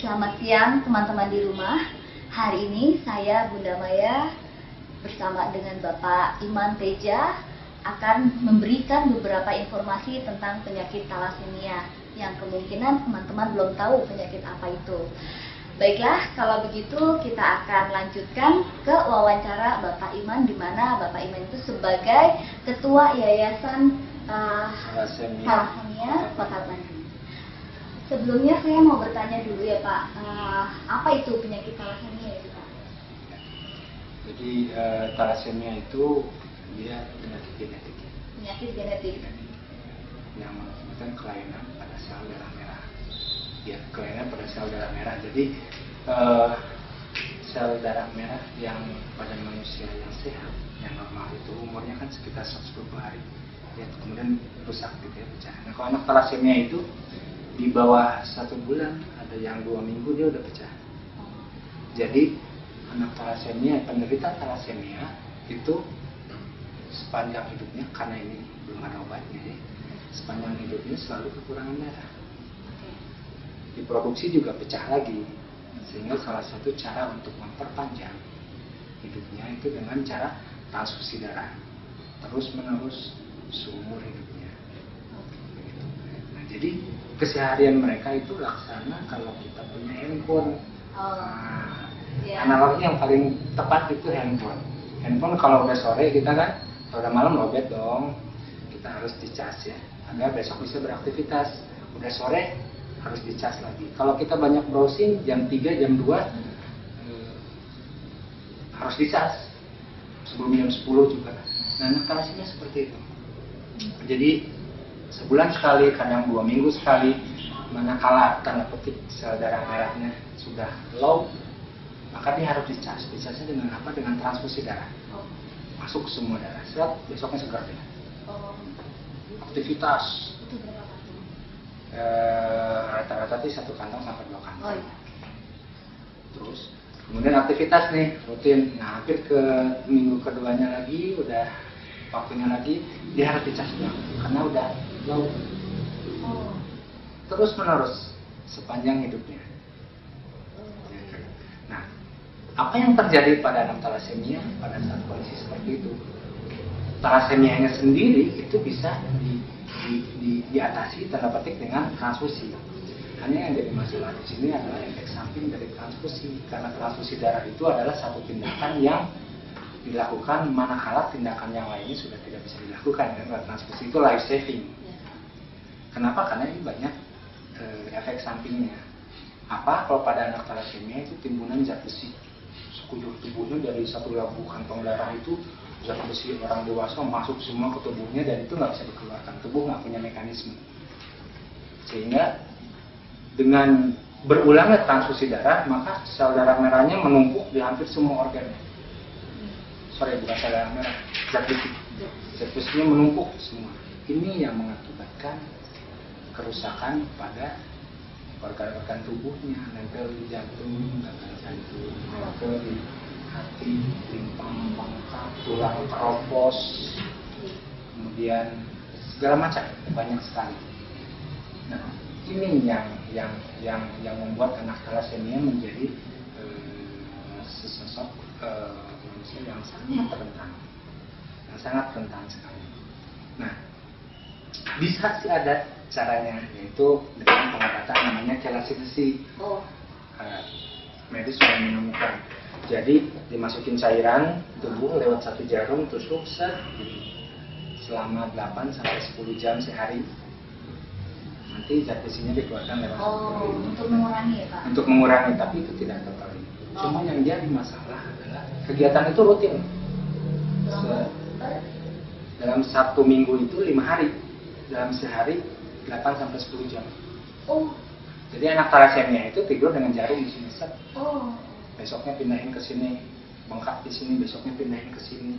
Selamat siang teman-teman di rumah. Hari ini saya Bunda Maya bersama dengan Bapak Iman Teja akan memberikan beberapa informasi tentang penyakit talasemia yang kemungkinan teman-teman belum tahu penyakit apa itu. Baiklah, kalau begitu kita akan lanjutkan ke wawancara Bapak Iman, di mana Bapak Iman itu sebagai Ketua Yayasan Talasemia Kota Bandung. Sebelumnya saya mau bertanya dulu ya Pak, apa itu penyakit talasemia itu Pak? Jadi talasemia itu dia penyakit genetik. Penyakit genetik. Yang mengakibatkan kelainan pada sel darah merah. Ya, kelainan pada sel darah merah. Jadi sel darah merah yang pada manusia yang sehat, yang normal itu umurnya kan sekitar 120 hari. Ya, kemudian rusak gitu ya, pecah. Nah, kalau anak talasemia itu di bawah 1 bulan, ada yang 2 minggu dia udah pecah. Jadi anak talasemia, penderita talasemia itu sepanjang hidupnya, karena ini belum ada obatnya ya, sepanjang hidupnya selalu kekurangan darah. Diproduksi juga pecah lagi, sehingga salah satu cara untuk memperpanjang hidupnya itu dengan cara transfusi darah terus menerus seumur hidupnya. Nah, jadi keseharian mereka itu laksana kalau kita punya handphone. Analognya yang paling tepat itu handphone. Handphone kalau udah sore kita kan, kalau udah malam lowbat dong, kita harus dicas ya, agar besok bisa beraktivitas. Udah sore harus dicas lagi. Kalau kita banyak browsing jam 3, jam 2 harus dicas sebelum jam 10 juga. Nah, talasemia seperti itu. Jadi sebulan sekali, kadang 2 minggu sekali, manakala tanda petik sel darah merahnya sudah low, maka dia harus dicas. Dicasnya dengan apa? Dengan transfusi darah. Masuk ke semua darah. Serat, besoknya segar dia. Aktivitas. Itu berapa kali? Rata-rata sih 1 kantong sampai 2 kantong. Terus kemudian aktivitas nih rutin. Nah, hampir ke minggu keduanya lagi, udah waktunya lagi, dia harus dicas karena udah low. Terus menerus sepanjang hidupnya. Nah, apa yang terjadi pada anak talasemia pada saat kondisi seperti itu? Talasemianya sendiri itu bisa diatasi tanda petik dengan transfusi. Hanya yang jadi masalah di sini adalah efek samping dari transfusi, karena transfusi darah itu adalah satu tindakan yang dilakukan manakala tindakan yang lainnya sudah tidak bisa dilakukan. Karena transfusi itu life saving. Kenapa? Karena ini banyak efek sampingnya. Apa? Kalau pada anak talasemia itu timbunan zat besi. Sekujur tubuhnya dari 1.000 kantong darah itu zat besi orang dewasa masuk semua ke tubuhnya, dan itu nggak bisa dikeluarkan. Tubuh nggak punya mekanisme. Sehingga dengan berulangnya transfusi darah, maka sel darah merahnya menumpuk di hampir semua organnya. Bukan sel darah merah, zat besi. Zat besinya menumpuk semua. Ini yang mengakibatkan kerusakan pada organ-organ tubuhnya, nempel di jantung, gagal jantung, nempel di hati, lintang, bengkak, tulang keropos, kemudian segala macam, banyak sekali. Nah, ini yang membuat anak talasemia menjadi sesosok manusia yang sangat rentan sekali. Nah, bisa sih ada caranya, yaitu dengan pengobatan namanya chelasinasi. Medis sudah menemukan. Jadi dimasukin cairan tubuh lewat 1 jarum, tusuk set selama 8 sampai 10 jam sehari. Nanti zat besinya dikeluarkan lewat untuk mengurangi ya Pak? Untuk mengurangi, tapi itu tidak total. Cuma yang jadi masalah adalah kegiatan itu rutin. Dalam 1 minggu itu 5 hari, dalam sehari 8 sampai 10 jam. Jadi anak talasemia itu tidur dengan jarum di sini set. Besoknya pindahin ke sini, bengkak di sini, besoknya pindahin ke sini.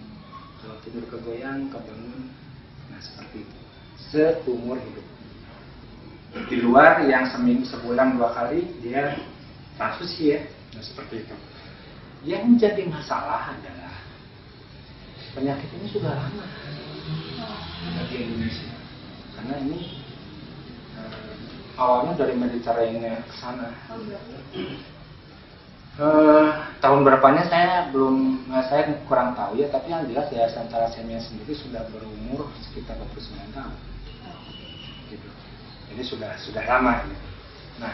Kalau tidur kegoyang, kebangun. Nah, seperti itu. Seumur hidup. Di luar yang sebulan 2 kali dia transfusi ya. Nah, seperti itu. Yang jadi masalah adalah penyakit ini sudah lama di Indonesia. Karena ini awalnya dari Mediterania ke sana. Oh, berarti. Tahun berapanya saya kurang tahu ya, tapi yang jelas Yayasan Thalassemia sendiri sudah berumur sekitar 29 tahun. Gitu. Jadi sudah lama gitu. Nah,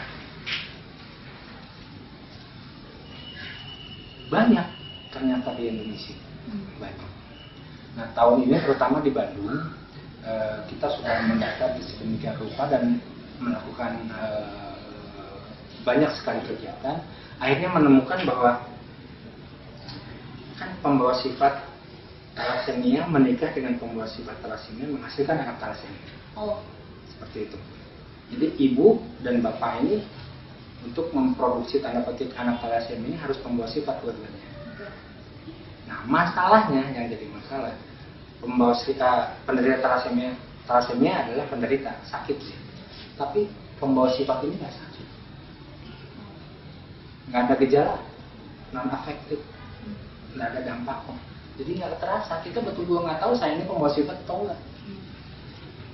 banyak ternyata di Indonesia. Banyak. Nah, tahun ini terutama di Bandung kita sudah mendaftar di sedemikian rupa dan melakukan banyak sekali kegiatan. Akhirnya menemukan bahwa kan pembawa sifat thalassemia menikah dengan pembawa sifat thalassemia menghasilkan anak thalassemia. Oh. Seperti itu. Jadi ibu dan bapak ini untuk memproduksi tanda petik anak thalassemia ini harus pembawa sifat dua-duanya. Nah, masalahnya yang jadi masalah, penderita thalassemia adalah penderita sakit sih. Tapi pembawa sifat ini nggak sakit, nggak ada gejala, non afektif, nggak ada dampaknya. Jadi nggak terasa. Kita betul-betul nggak tahu saya ini pembawa sifat atau enggak.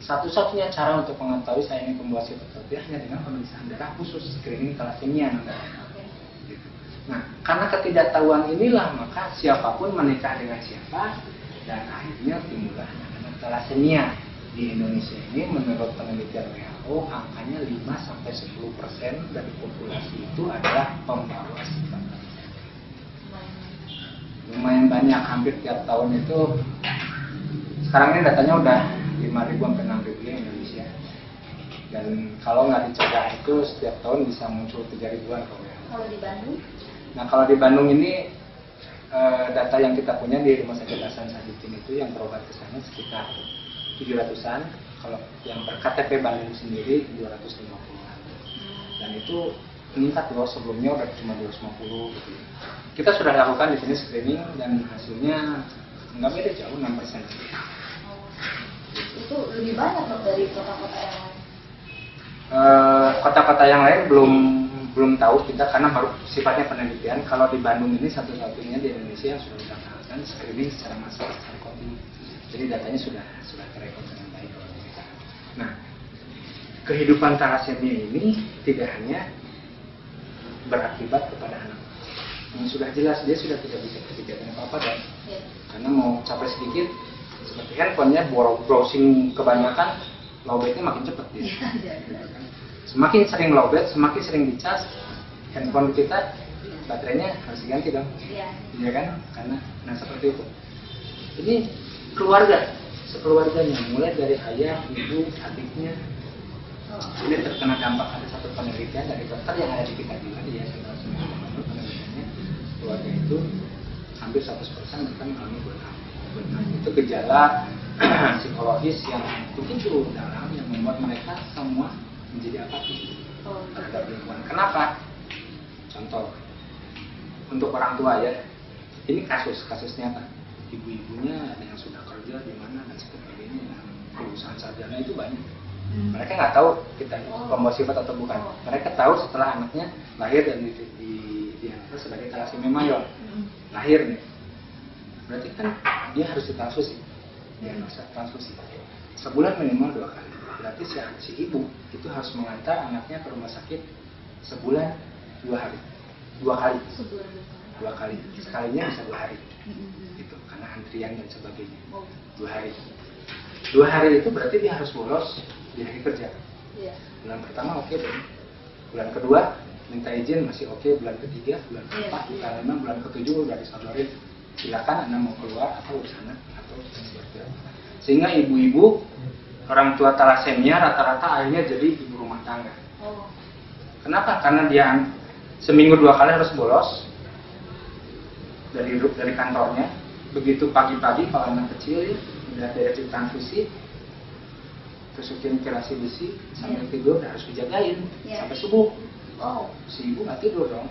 Satu-satunya cara untuk mengetahui saya ini pembawa sifat atau tidak hanya dengan pemeriksaan darah khusus, screening thalassemia. Nah, karena ketidaktahuan inilah maka siapapun menikah dengan siapa dan akhirnya timbullah anak thalassemia. Di Indonesia ini menurut penelitian WHO angkanya 5-10% dari populasi itu adalah pembawa sifat. Lumayan banyak, hampir tiap tahun itu. Sekarang ini datanya udah 5.000 sampai 6.000 di Indonesia. Dan kalau nggak dicegah itu setiap tahun bisa muncul 3.000-an Kalau di Bandung? Nah, kalau di Bandung ini data yang kita punya di Rumah Sakit Hasan Sadikin itu yang berobat ke sana sekitar 700-an. Kalau yang ber-KTP Bandung sendiri 250-an. Dan itu meningkat loh, sebelumnya udah cuma 250 gitu. Kita sudah lakukan di sini screening dan hasilnya nggak beda jauh, 6%. Itu lebih banyak loh dari kota-kota yang lain. Kota-kota yang lain belum tahu kita karena baru sifatnya penelitian. Kalau di Bandung ini satu-satunya di Indonesia yang sudah dilaksanakan screening secara massal secara kontinu. Jadi datanya sudah terekod dengan baik. Nah, kehidupan thalassemia ini tidak hanya berakibat kepada anak. Yang sudah jelas dia sudah tidak bisa berkegiatan apa-apa dan karena mau capek sedikit seperti handphonenya browsing kebanyakan lowbatnya makin cepat dia. Semakin sering lowbat, semakin sering dicas handphone kita, baterainya harus diganti dong. Iya kan? Karena seperti itu. Ini sekeluarganya, mulai dari ayah, ibu, adiknya. Ini terkena dampak. Ada satu penelitian dari dokter yang ada di kita juga di Yayasan Thalassemia penelitiannya, keluarga itu hampir 100% mereka mengalami burnout. Itu gejala psikologis yang begitu dalam yang membuat mereka semua menjadi apatis terhadap lingkungan. Kenapa? Contoh untuk orang tua ya, ini kasus nyata. Ibu-ibunya ada yang sudah kerja di mana dan sebagainya, lulusan sarjana itu banyak. Mereka nggak tahu kita pembawa sifat atau bukan. Mereka tahu setelah anaknya lahir dan dianggap sebagai thalassemia mayor. Lahir nih, berarti kan dia harus ditransfusi. Dia harus transfusi. Sebulan minimal 2 kali. Berarti si ibu itu harus mengantar anaknya ke rumah sakit sebulan 2 hari. 2 kali. 2 kali. Sekalinya bisa 2 hari. Gitu. Karena antrian dan sebagainya. 2 hari. 2 hari itu berarti dia harus bolos di hari kerja. Bulan pertama oke deh. Bulan kedua minta izin masih oke. Bulan ketiga, bulan keempat, bulan kelima, bulan ketujuh udah disodorin. Silakan Anda mau keluar atau di sana atau seperti apa. Sehingga ibu-ibu orang tua thalassemia rata-rata akhirnya jadi ibu rumah tangga. Kenapa? Karena dia seminggu 2 kali harus bolos dari kantornya. Begitu pagi-pagi kalau anak kecil udah beres transfusi, masukin kirasi besi sambil tidur harus dijagain sampai subuh. Si ibu nggak tidur dong.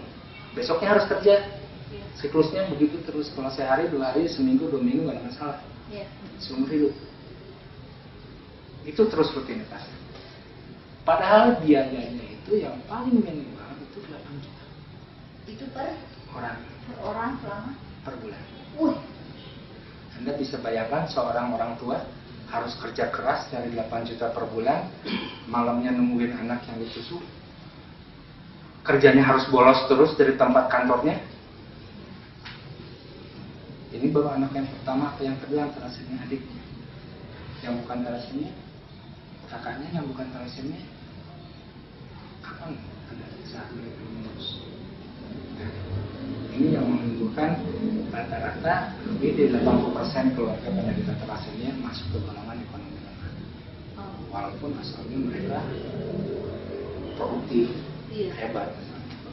Besoknya harus kerja. Siklusnya begitu terus. Kalau sehari 2 hari, seminggu 2 minggu nggak ada masalah. Seumur hidup. Itu terus rutinitas. Padahal biayanya itu yang paling minimal itu 8 juta. Itu per orang selama per bulan. Wih. Anda bisa bayangkan seorang orang tua harus kerja keras dari 8 juta per bulan, malamnya nungguin anak yang ditusuk, kerjanya harus bolos terus dari tempat kantornya. Ini baru anak yang pertama atau yang kedua yang thalassemia, adiknya. Yang bukan thalassemia, kakaknya yang bukan thalassemia, kapan ada saat mereka mengurus? Ini yang menunjukkan rata-rata lebih dari 80% keluarga penderita thalassemia masuk ke golongan ekonomi lemah. Walaupun asalnya mereka produktif, hebat.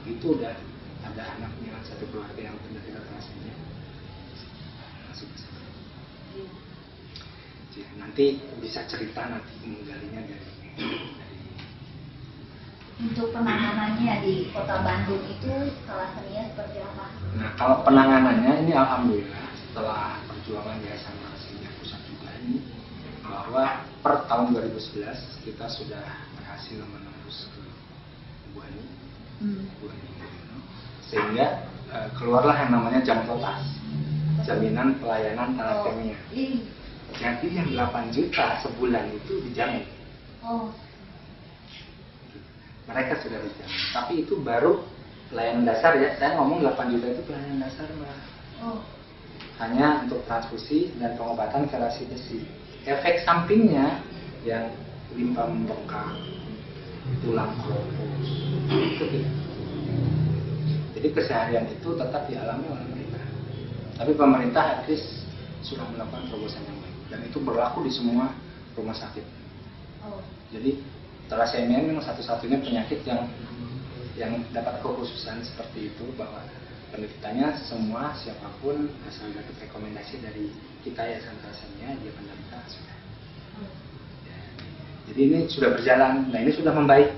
Begitu udah ada anaknya satu keluarga yang penderita thalassemia, masuk ke sana. Nanti bisa cerita nanti menggalinya dari Untuk penanganannya di Kota Bandung itu thalassemia seperti apa? Nah, kalau penanganannya ini alhamdulillah setelah perjuangan Yayasan Thalassemia Pusat juga ini, bahwa per tahun 2011 kita sudah berhasil menembus ke Buani, sehingga keluarlah yang namanya Jamtotas, Jaminan Pelayanan Thalassemia. Jadi yang 8 juta sebulan itu dijamin. Mereka sudah dijamin. Tapi itu baru pelayanan dasar ya. Saya ngomong 8 juta itu pelayanan dasar, Mbak. Hanya untuk transfusi dan pengobatan kelasi besi. Efek sampingnya yang limpa membengkak, tulang keropos, itu tidak. Jadi keseharian itu tetap dialami oleh mereka. Tapi pemerintah at least sudah melakukan terobosan yang baik. Dan itu berlaku di semua rumah sakit. Jadi thalassemia memang satu-satunya penyakit yang dapat kekhususan seperti itu, bahwa penderitanya semua siapapun asal dapat rekomendasi dari kita Yayasan Thalassemia dia penderita sudah. Ya. Jadi ini sudah berjalan, nah ini sudah membaik,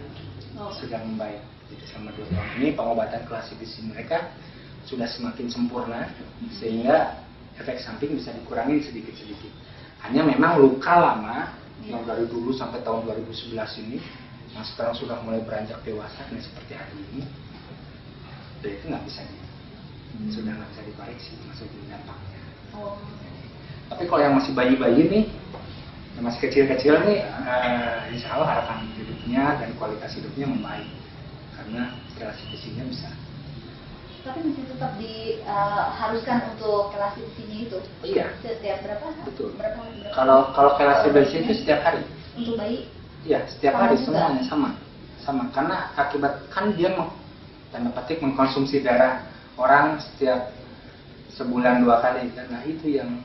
sudah membaik. Jadi selama 2 tahun ini pengobatan kelasi besi mereka sudah semakin sempurna, sehingga efek samping bisa dikurangi sedikit-sedikit. Hanya memang luka lama yang dari dulu sampai tahun 2011 ini, yang sekarang sudah mulai beranjak dewasa, ini seperti hari ini, dan itu nggak bisa sudah nggak bisa dikoreksi, maksudnya dampaknya. Tapi kalau yang masih bayi-bayi nih, yang masih kecil-kecil nih, insya Allah harapan hidupnya dan kualitas hidupnya membaik karena kelasi besinya bisa. Tapi masih tetap diharuskan untuk kelasi besinya itu? Iya. Setiap berapa? Betul. Berapa? Kalau kelasi besi itu setiap hari. Untuk bayi? Iya, setiap hari semuanya sama. Karena akibat kan dia tanda petik mengkonsumsi darah orang setiap sebulan 2 kali. Nah itu yang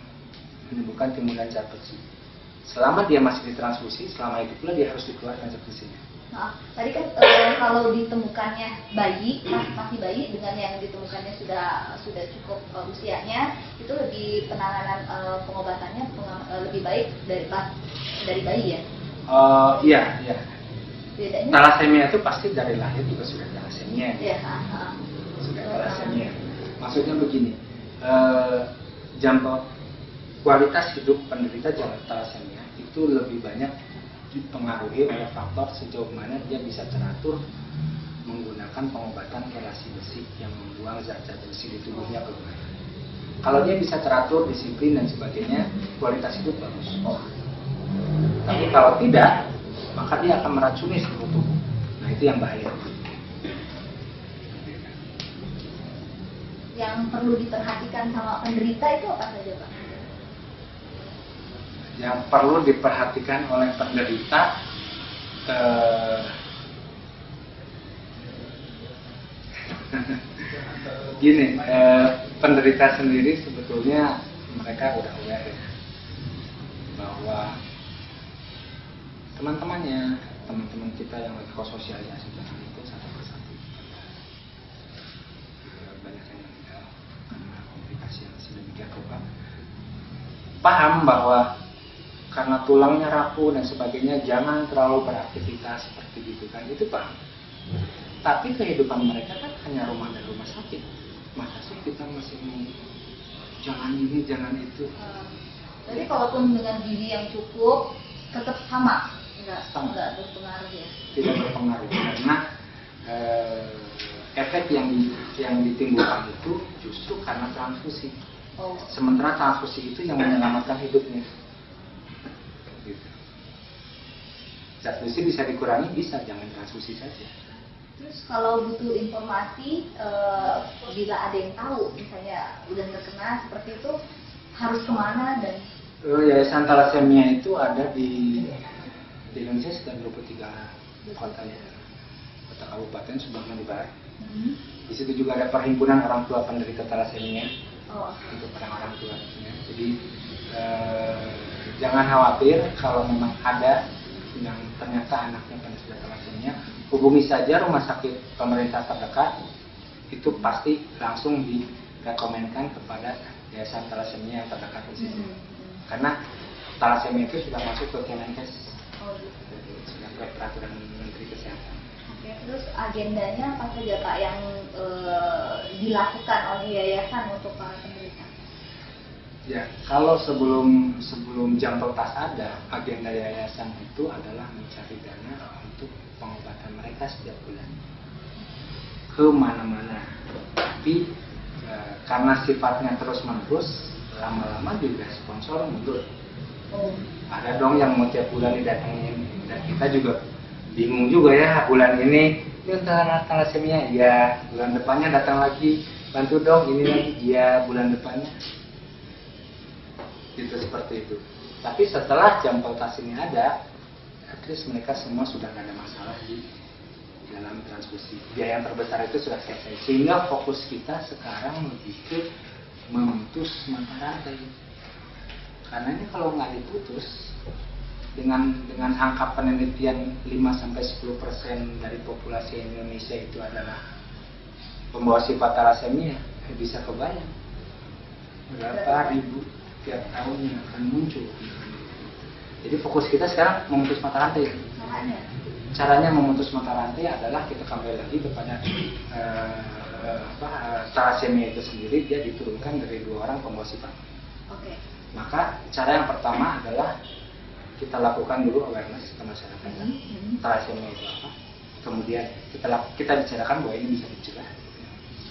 menimbulkan timbulan zat besi. Selama dia masih ditransfusi, selama itu pula dia harus dikeluarkan zat besinya. Nah, tadi kan kalau ditemukannya bayi, masih bayi dengan yang ditemukannya sudah cukup usianya, itu lebih penanganan pengobatannya lebih baik dari bayi ya? Iya. Bedanya? Thalassemia itu pasti dari lahir juga sudah thalassemia. Iya. Sudah thalassemia. Maksudnya begini, kualitas hidup penderita thalassemia itu lebih banyak dipengaruhi oleh faktor sejauh mana dia bisa teratur menggunakan pengobatan kelasi besi yang membuang zat-zat besi di tubuhnya keluar. Kalau dia bisa teratur, disiplin dan sebagainya, kualitas hidup bagus. Tapi kalau tidak, maka dia akan meracuni seluruh tubuh. Nah itu yang bahaya. Yang perlu diperhatikan sama penderita itu apa saja, Pak? Yang perlu diperhatikan oleh penderita gini, penderita sendiri sebetulnya mereka udah aware ya, bahwa teman-teman kita yang lagi sosialisasi dengan itu satu persatu banyak yang meninggal karena komplikasi yang sedemikian rupa. Paham bahwa karena tulangnya rapuh dan sebagainya jangan terlalu beraktivitas seperti itu kan, itu paham. Tapi kehidupan mereka kan hanya rumah dan rumah sakit. Masa sih kita masih jangan ini jangan itu. Jadi kalaupun dengan gizi yang cukup tetap sama, enggak berpengaruh ya? Tidak berpengaruh karena efek yang ditimbulkan itu justru karena transfusi. Sementara transfusi itu yang menyelamatkan hidupnya. zat besi bisa dikurangi, bisa, jangan transfusi saja. Terus kalau butuh informasi, bila ada yang tahu, misalnya udah terkena seperti itu, harus kemana dan Yayasan Thalassemia itu ada di Indonesia sekitar 23 kota ya, kota kabupaten Subang di Barat. Di situ juga ada perhimpunan orang tua penderita thalassemia untuk orang-orang tua. Jadi jangan khawatir kalau memang ada yang ternyata anaknya penderita thalassemia, hubungi saja rumah sakit pemerintah terdekat, itu pasti langsung direkomendkan kepada yayasan thalassemia yang terdekat di situ. Karena thalassemia itu sudah masuk ke Kemenkes, sudah ke peraturan Menteri Kesehatan. Oke, terus agendanya apa saja Pak yang dilakukan oleh yayasan untuk para penderita? Ya, kalau sebelum jam peltas ada, agenda yayasan itu adalah mencari dana untuk pengobatan mereka setiap bulan ke mana-mana. Tapi karena sifatnya terus-menerus, lama-lama juga sponsor mundur. Ada dong yang mau tiap bulan didatengin, dan kita juga bingung juga ya, bulan ini thalassemia, ya bulan depannya datang lagi, bantu dong ini lagi, ya bulan depannya. Gitu, seperti itu. Tapi setelah jam peltas ini ada, at least mereka semua sudah tidak ada masalah di dalam transfusi. Biaya yang terbesar itu sudah selesai. Sehingga fokus kita sekarang lebih ke memutus mata rantai. Karena ini kalau nggak diputus, dengan angka penelitian 5-10% dari populasi Indonesia itu adalah pembawa sifat thalassemia, bisa kebayang berapa ribu tiap tahun yang akan muncul. Jadi fokus kita sekarang memutus mata rantai. Caranya memutus mata rantai adalah kita kembali lagi kepada thalassemia itu sendiri, dia diturunkan dari 2 orang pembawa sifat. Maka cara yang pertama adalah kita lakukan dulu awareness ke masyarakat. Thalassemia itu apa? Kemudian kita bicarakan bahwa ini bisa dicegah.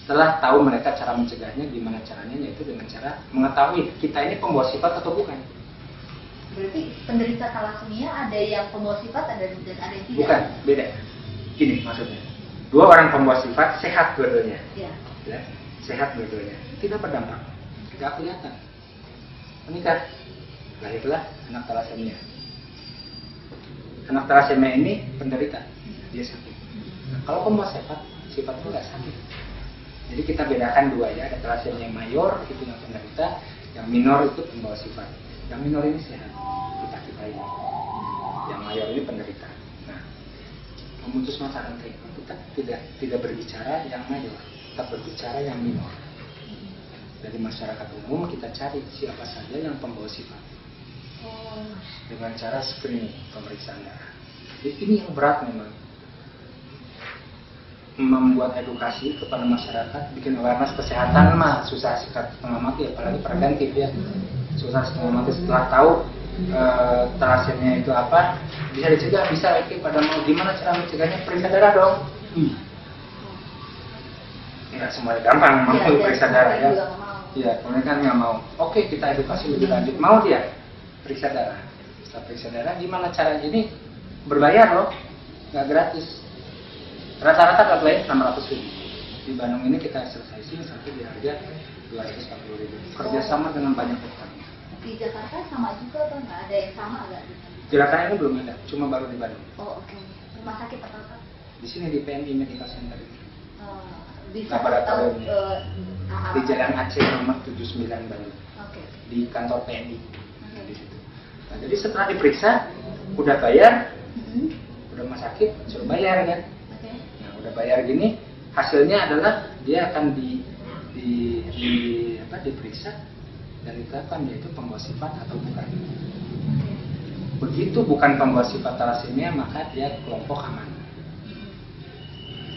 Setelah tahu mereka cara mencegahnya, gimana caranya, yaitu dengan cara mengetahui kita ini pembawa sifat atau bukan. Berarti penderita thalassemia ada yang pembawa sifat, ada yang tidak? Bukan, beda. Gini maksudnya, 2 orang pembawa sifat sehat dua-duanya, ya, sehat dua-duanya, tidak berdampak, tidak kelihatan. Menikah, lahirlah anak thalassemia. Anak thalassemia ini penderita, dia sakit. Nah, kalau pembawa sifat itu nggak sakit. Jadi kita bedakan 2 ya, ada thalassemia yang mayor itu yang penderita, yang minor itu pembawa sifat. Yang minor ini sehat, kita ini. Yang mayor ini penderita. Nah, memutus mata rantai, kita tidak berbicara yang mayor, kita berbicara yang minor. Dari masyarakat umum kita cari siapa saja yang pembawa sifat. Dengan cara screening, pemeriksaan darah. Jadi ini yang berat memang. Membuat edukasi kepada masyarakat, bikin awareness kesehatan mah susah setengah mati, apalagi preventif ya. Susah setengah mati. Setelah tahu thalassemia itu apa, bisa dicegah, bisa. Oke, pada mau gimana cara mencegahnya? Periksa darah dong. Nggak semuanya gampang mau periksa darah ya. Iya, mereka nggak mau. Oke, kita edukasi lebih lanjut. Mau dia periksa darah. Setelah periksa darah, gimana caranya? Ini berbayar loh, nggak gratis. Rata-rata kalau lain 600.000. Di Bandung ini kita selesaiin sampai di harga 240.000. Kerjasama dengan banyak dokter. Di Jakarta sama juga atau nggak ada yang sama nggak? Di Jakarta ini belum ada, cuma baru di Bandung. Oke. Rumah sakit apa? Di sini di PMI Medical Center itu. Bisa tahu di Jalan Aceh nomor 79 Bandung. Di kantor PMI. Di situ. Nah, jadi setelah diperiksa, udah bayar, udah rumah sakit, suruh bayar kan. Nah, udah bayar gini, hasilnya adalah dia akan diperiksa dan ditetapkan dia itu pembawa sifat atau bukan. Begitu bukan pembawa sifat thalassemia, maka dia kelompok aman.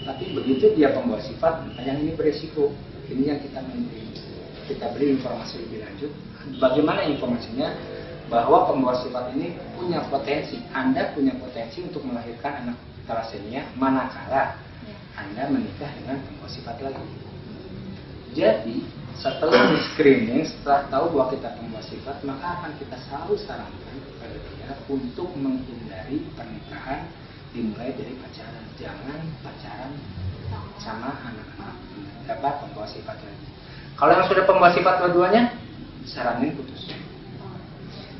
Tapi begitu dia pembawa sifat, yang ini beresiko. Ini yang kita beri informasi lebih lanjut. Bagaimana informasinya? Bahwa pembawa sifat ini punya potensi. Anda punya potensi untuk melahirkan anak thalassemia manakala Anda menikah dengan pembawa sifat lagi. Jadi Setelah di screening, setelah tahu bahwa kita pembawa sifat, maka akan kita selalu sarankan kepada dia untuk menghindari pernikahan dimulai dari pacaran. Jangan pacaran sama anak-anak dapat pembawa sifat lagi. Kalau yang sudah pembawa sifat dua-duanya, saranin putus.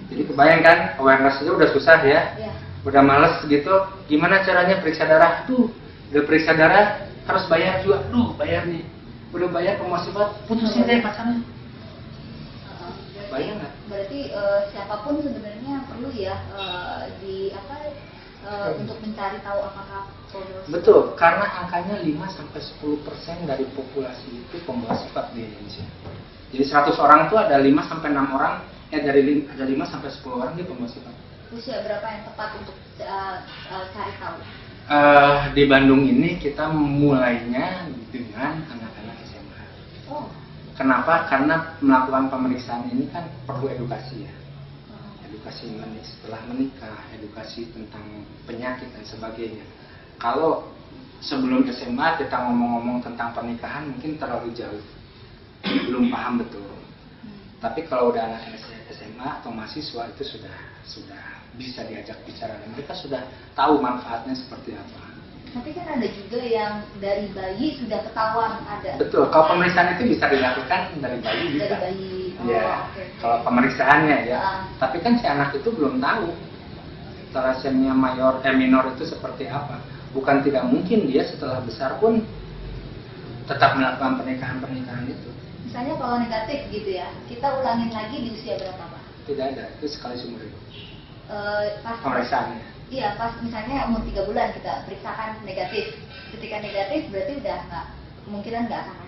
Jadi kebayangkan, awareness aja udah susah ya, udah males gitu. Gimana caranya periksa darah? Udah periksa darah harus bayar juga. Bayar nih. Udah bayar pembawa sifat, putusin deh pacarnya. Bayang nggak? Berarti siapapun sebenarnya perlu ya untuk mencari tahu apakah pembawa sifat. Betul, karena angkanya 5-10% dari populasi itu pembawa sifat di Indonesia. Jadi 100 orang itu ada 5-6 orang, ada 5-10 orang dia pembawa sifat. Usia berapa yang tepat untuk cari tahu? Di Bandung ini kita mulainya dengan anak-anak SMA. Oh. Kenapa? Karena melakukan pemeriksaan ini kan perlu edukasi ya. Edukasi setelah menikah, edukasi tentang penyakit dan sebagainya. Kalau sebelum SMA kita ngomong-ngomong tentang pernikahan mungkin terlalu jauh, belum paham betul. Tapi kalau udah anak SMA atau mahasiswa itu sudah bisa diajak bicara dan mereka sudah tahu manfaatnya seperti apa. Tapi kan ada juga yang dari bayi sudah ketahuan ada. Betul, kalau pemeriksaan itu bisa dilakukan dari bayi bisa. Dari bayi. Ya, Okay. kalau pemeriksaannya ya. Tapi kan si anak itu belum tahu thalassemia minor itu seperti apa. Bukan tidak mungkin dia setelah besar pun tetap melakukan pernikahan itu. Misalnya kalau negatif gitu ya, kita ulangin lagi di usia berapa Pak? Tidak ada, itu sekali seumur hidup. Pas Pemeriksaannya. Iya, pas misalnya umur 3 bulan kita periksakan negatif. Ketika negatif berarti udah kemungkinan nggak akan